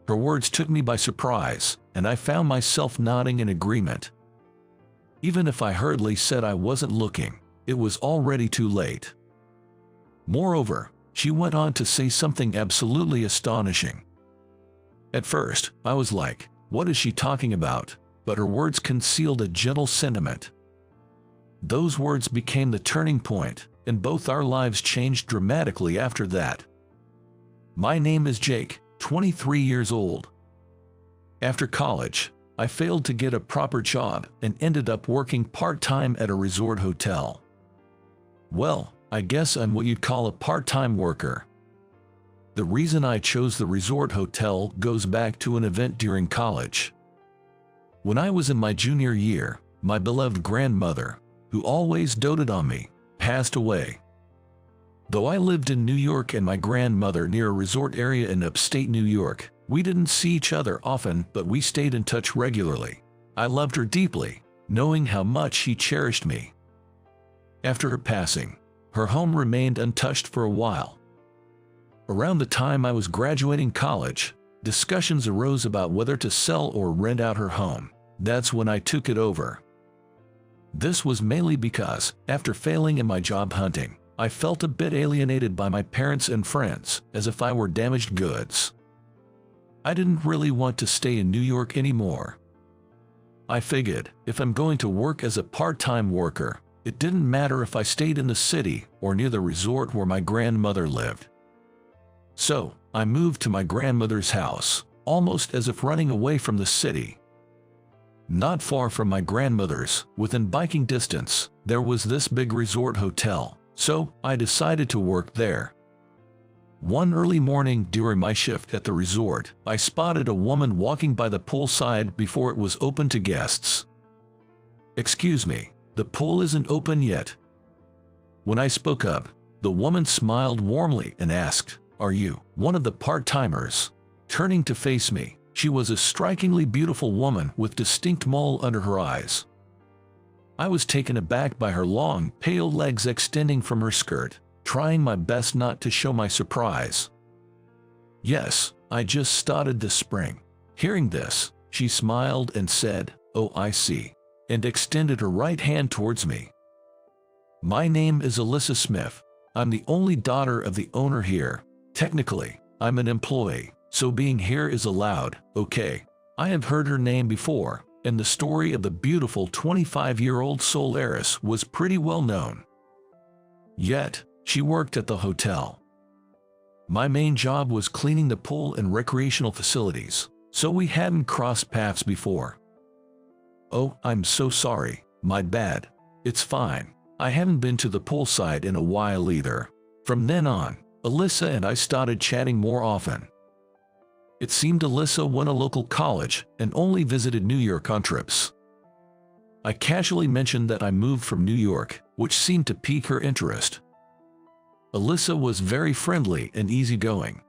Her words took me by surprise, and I found myself nodding in agreement. Even if I hurriedly said I wasn't looking, it was already too late. Moreover, she went on to say something absolutely astonishing. At first, I was like, what is she talking about? But her words concealed a gentle sentiment. Those words became the turning point, and both our lives changed dramatically after that. My name is Jake, 23 years old. After college, I failed to get a proper job and ended up working part-time at a resort hotel. Well, I guess I'm what you'd call a part-time worker. The reason I chose the resort hotel goes back to an event during college. When I was in my junior year, my beloved grandmother, who always doted on me, passed away. Though I lived in New York and my grandmother near a resort area in upstate New York, we didn't see each other often, but we stayed in touch regularly. I loved her deeply, knowing how much she cherished me. After her passing, her home remained untouched for a while. Around the time I was graduating college, discussions arose about whether to sell or rent out her home. That's when I took it over. This was mainly because, after failing in my job hunting, I felt a bit alienated by my parents and friends, as if I were damaged goods. I didn't really want to stay in New York anymore. I figured, if I'm going to work as a part-time worker, it didn't matter if I stayed in the city or near the resort where my grandmother lived. So, I moved to my grandmother's house, almost as if running away from the city. Not far from my grandmother's, within biking distance, there was this big resort hotel, so I decided to work there. One early morning during my shift at the resort, I spotted a woman walking by the poolside before it was open to guests. "Excuse me, the pool isn't open yet." When I spoke up, the woman smiled warmly and asked, "Are you one of the part-timers?" Turning to face me, she was a strikingly beautiful woman with distinct mole under her eyes. I was taken aback by her long, pale legs extending from her skirt, trying my best not to show my surprise. "Yes, I just started this spring." Hearing this, she smiled and said, "Oh, I see," and extended her right hand towards me. "My name is Alyssa Smith. I'm the only daughter of the owner here. Technically, I'm an employee, so being here is allowed, okay?" I have heard her name before, and the story of the beautiful 25-year-old soul heiress was pretty well known. Yet, she worked at the hotel. My main job was cleaning the pool and recreational facilities, so we hadn't crossed paths before. "Oh, I'm so sorry, my bad." "It's fine. I haven't been to the poolside in a while either." From then on, Alyssa and I started chatting more often. It seemed Alyssa went to local college and only visited New York on trips. I casually mentioned that I moved from New York, which seemed to pique her interest. Alyssa was very friendly and easygoing.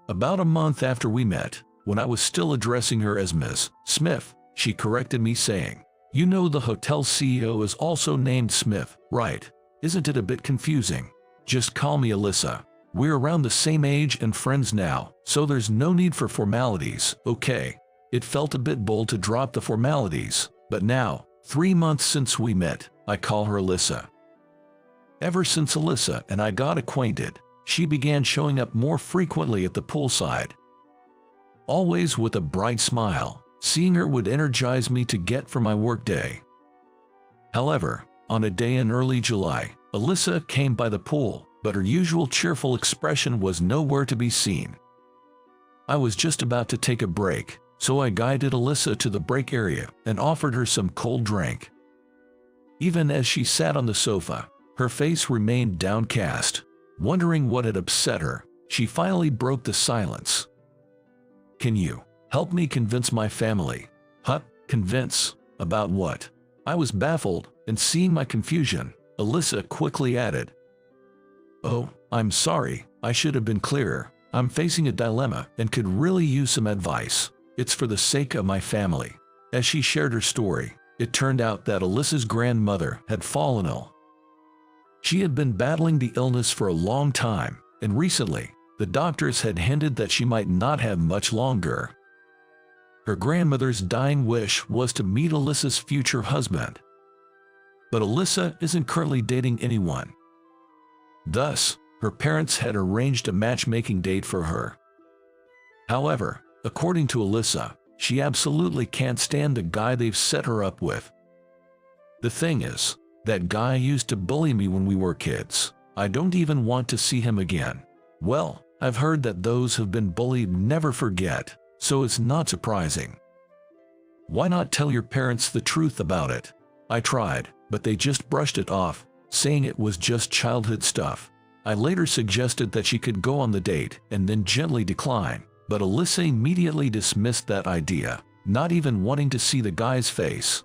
About a month after we met, when I was still addressing her as Ms. Smith, she corrected me saying, "You know the hotel CEO is also named Smith, right? Isn't it a bit confusing? Just call me Alyssa. We're around the same age and friends now, so there's no need for formalities, okay?" It felt a bit bold to drop the formalities, but now, 3 months since we met, I call her Alyssa. Ever since Alyssa and I got acquainted, she began showing up more frequently at the poolside. Always with a bright smile, seeing her would energize me to get for my workday. However, on a day in early July, Alyssa came by the pool, but her usual cheerful expression was nowhere to be seen. I was just about to take a break, so I guided Alyssa to the break area and offered her some cold drink. Even as she sat on the sofa, her face remained downcast. Wondering what had upset her, she finally broke the silence. "Can you help me convince my family?" "Huh? Convince? About what?" I was baffled, and seeing my confusion, Alyssa quickly added, "Oh, I'm sorry, I should have been clearer. I'm facing a dilemma and could really use some advice. It's for the sake of my family." As she shared her story, it turned out that Alyssa's grandmother had fallen ill. She had been battling the illness for a long time, and recently, The doctors had hinted that she might not have much longer. Her grandmother's dying wish was to meet Alyssa's future husband. But Alyssa isn't currently dating anyone. Thus, her parents had arranged a matchmaking date for her. However, according to Alyssa, she absolutely can't stand the guy they've set her up with. The thing is, that guy used to bully me when we were kids. I don't even want to see him again. Well, I've heard that those who've been bullied never forget, so it's not surprising. Why not tell your parents the truth about it? I tried, but they just brushed it off, saying it was just childhood stuff. I later suggested that she could go on the date and then gently decline, but Alyssa immediately dismissed that idea, not even wanting to see the guy's face.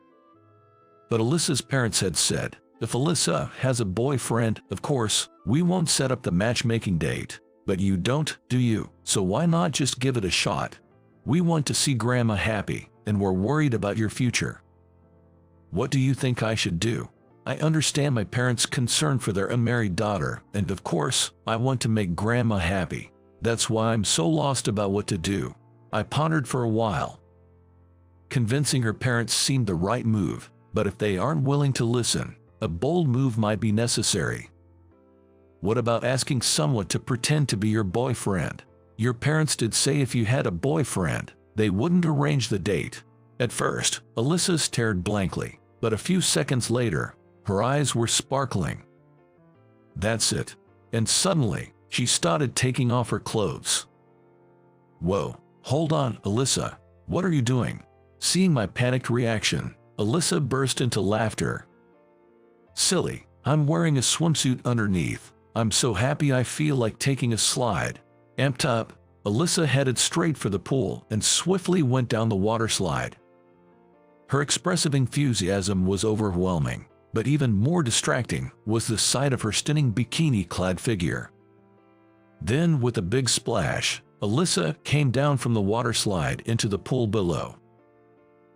But Alyssa's parents had said, if Alyssa has a boyfriend, of course, we won't set up the matchmaking date. But you don't, do you? So why not just give it a shot? We want to see Grandma happy, and we're worried about your future. What do you think I should do? I understand my parents' concern for their unmarried daughter, and of course, I want to make Grandma happy. That's why I'm so lost about what to do. I pondered for a while. Convincing her parents seemed the right move, but if they aren't willing to listen, a bold move might be necessary. What about asking someone to pretend to be your boyfriend? Your parents did say if you had a boyfriend, they wouldn't arrange the date. At first, Alyssa stared blankly, but a few seconds later, her eyes were sparkling. That's it. And suddenly, she started taking off her clothes. Whoa, hold on, Alyssa. What are you doing? Seeing my panicked reaction, Alyssa burst into laughter. Silly, I'm wearing a swimsuit underneath. I'm so happy I feel like taking a slide. Amped up, Alyssa headed straight for the pool and swiftly went down the water slide. Her expressive enthusiasm was overwhelming, but even more distracting was the sight of her stunning bikini-clad figure. Then, with a big splash, Alyssa came down from the water slide into the pool below.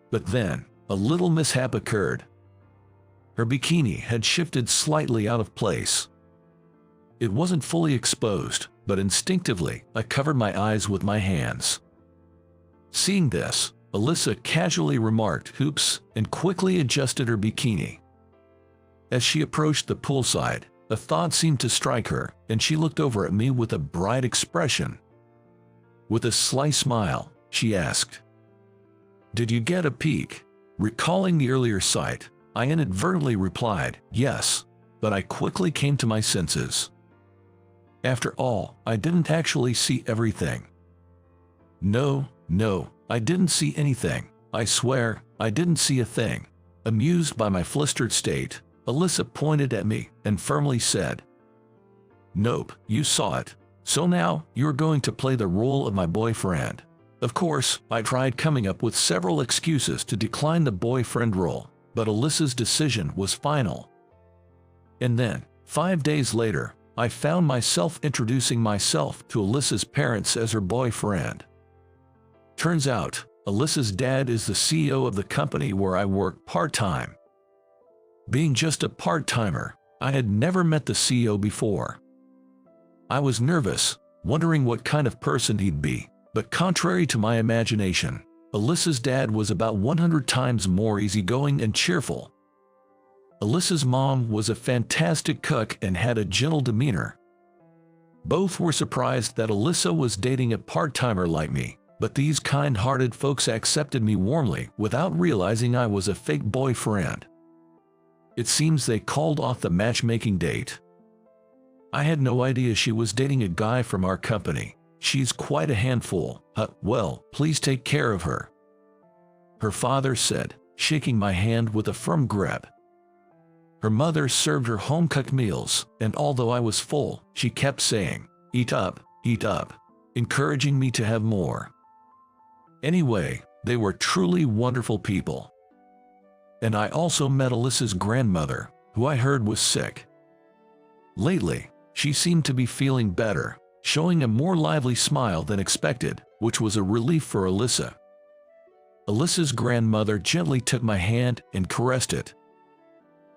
But then, a little mishap occurred. Her bikini had shifted slightly out of place. It wasn't fully exposed, but instinctively, I covered my eyes with my hands. Seeing this, Alyssa casually remarked, "Oops," and quickly adjusted her bikini. As she approached the poolside, a thought seemed to strike her, and she looked over at me with a bright expression. With a sly smile, she asked, "Did you get a peek?" Recalling the earlier sight, I inadvertently replied, "Yes," but I quickly came to my senses. After all, I didn't actually see everything. No, I didn't see anything. I swear, I didn't see a thing. Amused by my flustered state, Alyssa pointed at me and firmly said, "Nope, you saw it. So now, you're going to play the role of my boyfriend." Of course, I tried coming up with several excuses to decline the boyfriend role, but Alyssa's decision was final. And then, 5 days later, I found myself introducing myself to Alyssa's parents as her boyfriend. Turns out, Alyssa's dad is the CEO of the company where I work part-time. Being just a part-timer, I had never met the CEO before. I was nervous, wondering what kind of person he'd be, but contrary to my imagination, Alyssa's dad was about 100 times more easygoing and cheerful. Alyssa's mom was a fantastic cook and had a gentle demeanor. Both were surprised that Alyssa was dating a part-timer like me, but these kind-hearted folks accepted me warmly without realizing I was a fake boyfriend. It seems they called off the matchmaking date. I had no idea she was dating a guy from our company. She's quite a handful. Well, please take care of her," her father said, shaking my hand with a firm grip. Her mother served her home-cooked meals, and although I was full, she kept saying, eat up," encouraging me to have more. Anyway, they were truly wonderful people. And I also met Alyssa's grandmother, who I heard was sick. Lately, she seemed to be feeling better, showing a more lively smile than expected, which was a relief for Alyssa. Alyssa's grandmother gently took my hand and caressed it.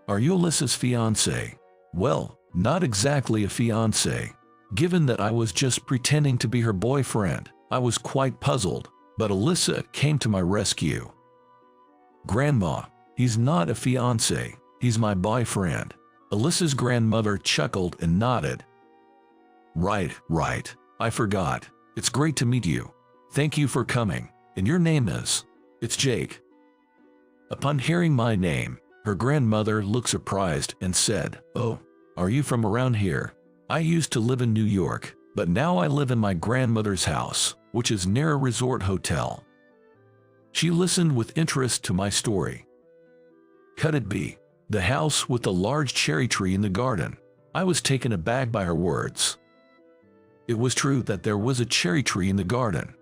"Are you Alyssa's fiancé?" "Well, not exactly a fiancé. Given that I was just pretending to be her boyfriend, I was quite puzzled, but Alyssa came to my rescue. "Grandma, he's not a fiancé, he's my boyfriend." Alyssa's grandmother chuckled and nodded. Right, I forgot. It's great to meet you. Thank you for coming. And your name is?" "It's Jake." Upon hearing my name, her grandmother looked surprised and said, "Oh, are you from around here? I used to live in New York, but now I live in my grandmother's house, which is near a resort hotel." She listened with interest to my story. Could it be the house with the large cherry tree in the garden? I was taken aback by her words. It was true that there was a cherry tree in the garden.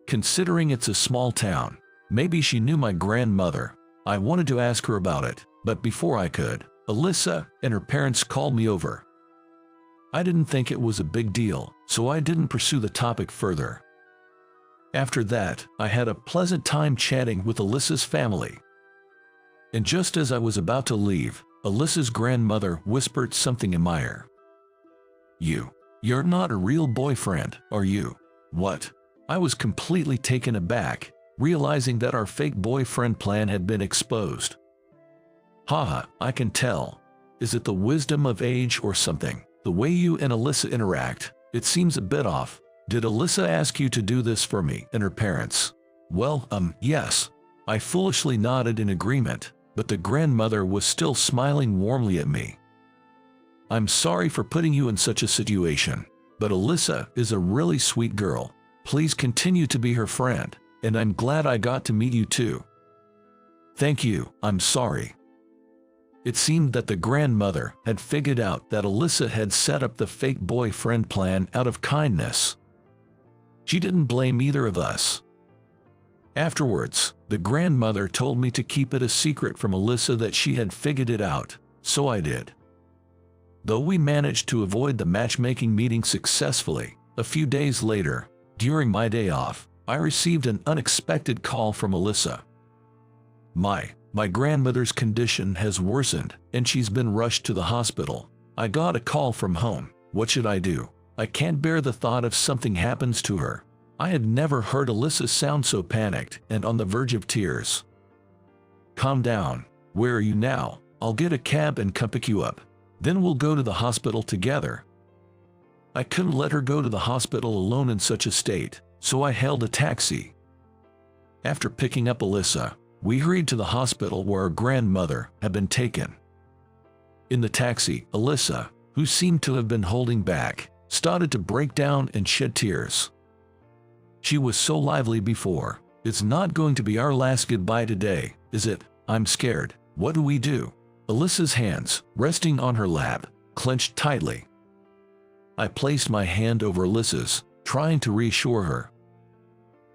Considering it's a small town, maybe she knew my grandmother. I wanted to ask her about it, but before I could, Alyssa and her parents called me over. I didn't think it was a big deal, so I didn't pursue the topic further. After that, I had a pleasant time chatting with Alyssa's family. And just as I was about to leave, Alyssa's grandmother whispered something in my ear. You're not a real boyfriend, are you?" "What?" I was completely taken aback, realizing that our fake boyfriend plan had been exposed. "Haha, I can tell. Is it the wisdom of age or something? The way you and Alyssa interact, it seems a bit off. Did Alyssa ask you to do this for me and her parents?" "Well, yes." I foolishly nodded in agreement, but the grandmother was still smiling warmly at me. "I'm sorry for putting you in such a situation, but Alyssa is a really sweet girl. Please continue to be her friend, and I'm glad I got to meet you too." "Thank you, I'm sorry." It seemed that the grandmother had figured out that Alyssa had set up the fake boyfriend plan out of kindness. She didn't blame either of us. Afterwards, the grandmother told me to keep it a secret from Alyssa that she had figured it out, so I did. Though we managed to avoid the matchmaking meeting successfully, a few days later, during my day off, I received an unexpected call from Alyssa. My grandmother's condition has worsened, and she's been rushed to the hospital. I got a call from home. What should I do? I can't bear the thought if something happens to her. I had never heard Alyssa sound so panicked and on the verge of tears. "Calm down. Where are you now? I'll get a cab and come pick you up. Then we'll go to the hospital together." I couldn't let her go to the hospital alone in such a state, so I hailed a taxi. After picking up Alyssa, we hurried to the hospital where her grandmother had been taken. In the taxi, Alyssa, who seemed to have been holding back, started to break down and shed tears. She was so lively before. "It's not going to be our last goodbye today, is it? I'm scared. What do we do?" Alyssa's hands, resting on her lap, clenched tightly. I placed my hand over Alyssa's, trying to reassure her.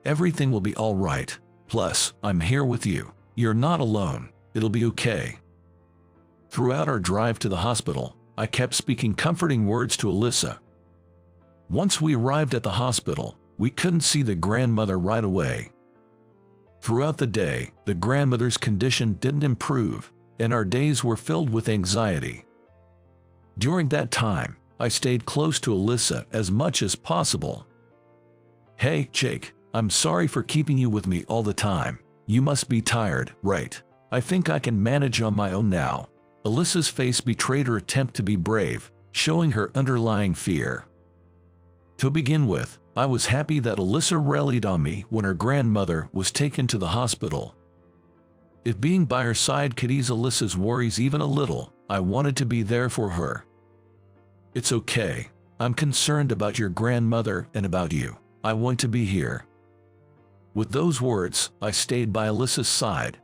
"Everything will be all right. Plus, I'm here with you. You're not alone. It'll be okay." Throughout our drive to the hospital, I kept speaking comforting words to Alyssa. Once we arrived at the hospital, we couldn't see the grandmother right away. Throughout the day, the grandmother's condition didn't improve, and our days were filled with anxiety. During that time, I stayed close to Alyssa as much as possible. "Hey, Jake, I'm sorry for keeping you with me all the time. You must be tired, right? I think I can manage on my own now." Alyssa's face betrayed her attempt to be brave, showing her underlying fear. To begin with, I was happy that Alyssa rallied on me when her grandmother was taken to the hospital. If being by her side could ease Alyssa's worries even a little, I wanted to be there for her. "It's okay. I'm concerned about your grandmother and about you. I want to be here." With those words, I stayed by Alyssa's side.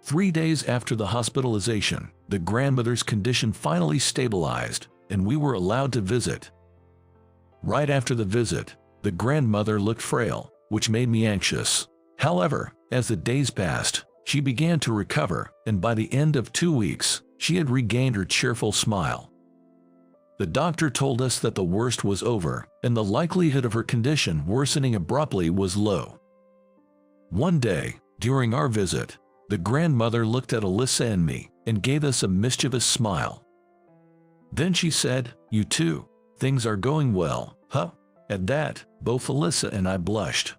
3 days after the hospitalization, the grandmother's condition finally stabilized, and we were allowed to visit. Right after the visit, the grandmother looked frail, which made me anxious. However, as the days passed, she began to recover, and by the end of 2 weeks, she had regained her cheerful smile. The doctor told us that the worst was over, and the likelihood of her condition worsening abruptly was low. One day, during our visit, the grandmother looked at Alyssa and me and gave us a mischievous smile. Then she said, "You two, Things are going well, huh? At that, both Alyssa and I blushed.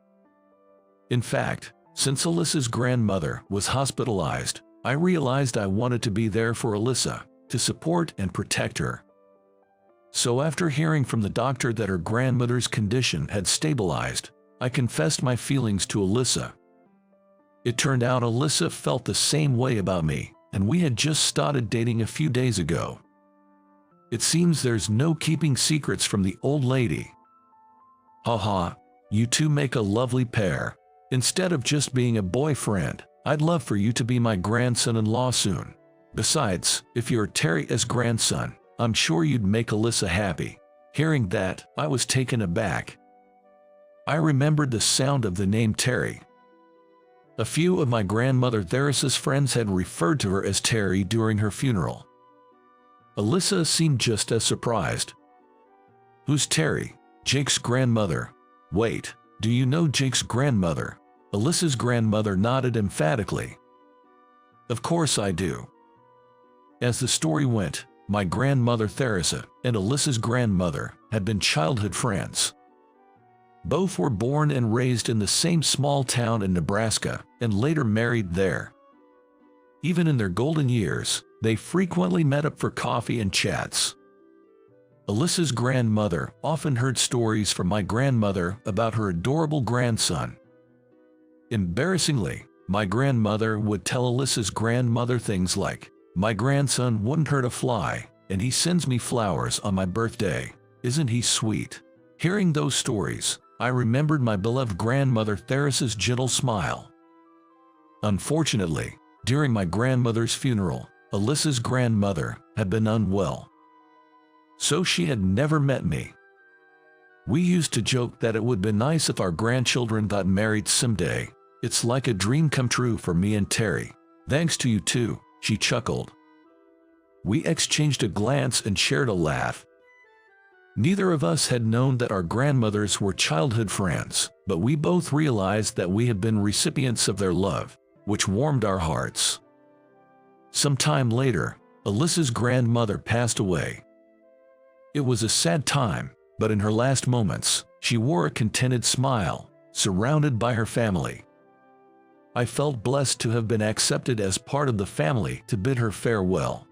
In fact, since Alyssa's grandmother was hospitalized, I realized I wanted to be there for Alyssa, to support and protect her. So after hearing from the doctor that her grandmother's condition had stabilized, I confessed my feelings to Alyssa. It turned out Alyssa felt the same way about me, and we had just started dating a few days ago. It seems there's no keeping secrets from the old lady. Haha, you two make a lovely pair. Instead of just being a boyfriend, I'd love for you to be my grandson-in-law soon. Besides, if you're Terry's grandson, I'm sure you'd make Alyssa happy. Hearing that, I was taken aback. I remembered the sound of the name Terry. A few of my grandmother Theris's friends had referred to her as Terry during her funeral. Alyssa seemed just as surprised. Who's Terry? Jake's grandmother. Wait, do you know Jake's grandmother? Alyssa's grandmother nodded emphatically. Of course I do. As the story went, my grandmother Theresa and Alyssa's grandmother had been childhood friends. Both were born and raised in the same small town in Nebraska and later married there. Even in their golden years, they frequently met up for coffee and chats. Alyssa's grandmother often heard stories from my grandmother about her adorable grandson. Embarrassingly, my grandmother would tell Alyssa's grandmother things like, "My grandson wouldn't hurt a fly, and he sends me flowers on my birthday. Isn't he sweet?" Hearing those stories, I remembered my beloved grandmother Theris's gentle smile. Unfortunately, during my grandmother's funeral, Alyssa's grandmother had been unwell. So she had never met me. We used to joke that it would be nice if our grandchildren got married someday. It's like a dream come true for me and Terry. Thanks to you too, she chuckled. We exchanged a glance and shared a laugh. Neither of us had known that our grandmothers were childhood friends, but we both realized that we had been recipients of their love, which warmed our hearts. Some time later, Alyssa's grandmother passed away. It was a sad time, but in her last moments, she wore a contented smile, surrounded by her family. I felt blessed to have been accepted as part of the family to bid her farewell.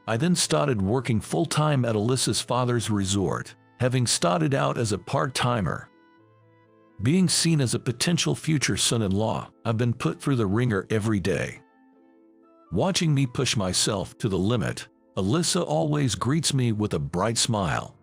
I then started working full-time at Alyssa's father's resort, having started out as a part-timer. Being seen as a potential future son-in-law, I've been put through the ringer every day. Watching me push myself to the limit, Alyssa always greets me with a bright smile.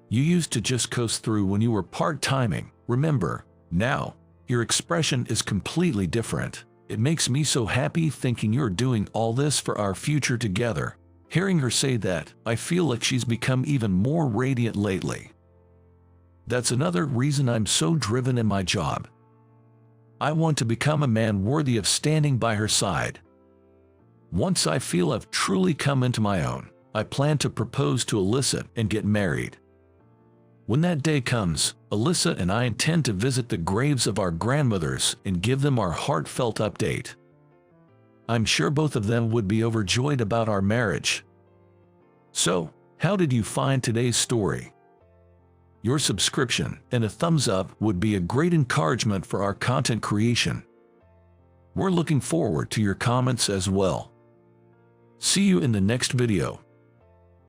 "You used to just coast through when you were part-timing, remember? Now, your expression is completely different. It makes me so happy thinking you're doing all this for our future together." Hearing her say that, I feel like she's become even more radiant lately. That's another reason I'm so driven in my job. I want to become a man worthy of standing by her side. Once I feel I've truly come into my own, I plan to propose to Alyssa and get married. When that day comes, Alyssa and I intend to visit the graves of our grandmothers and give them our heartfelt update. I'm sure both of them would be overjoyed about our marriage. So, how did you find today's story? Your subscription and a thumbs up would be a great encouragement for our content creation. We're looking forward to your comments as well. See you in the next video.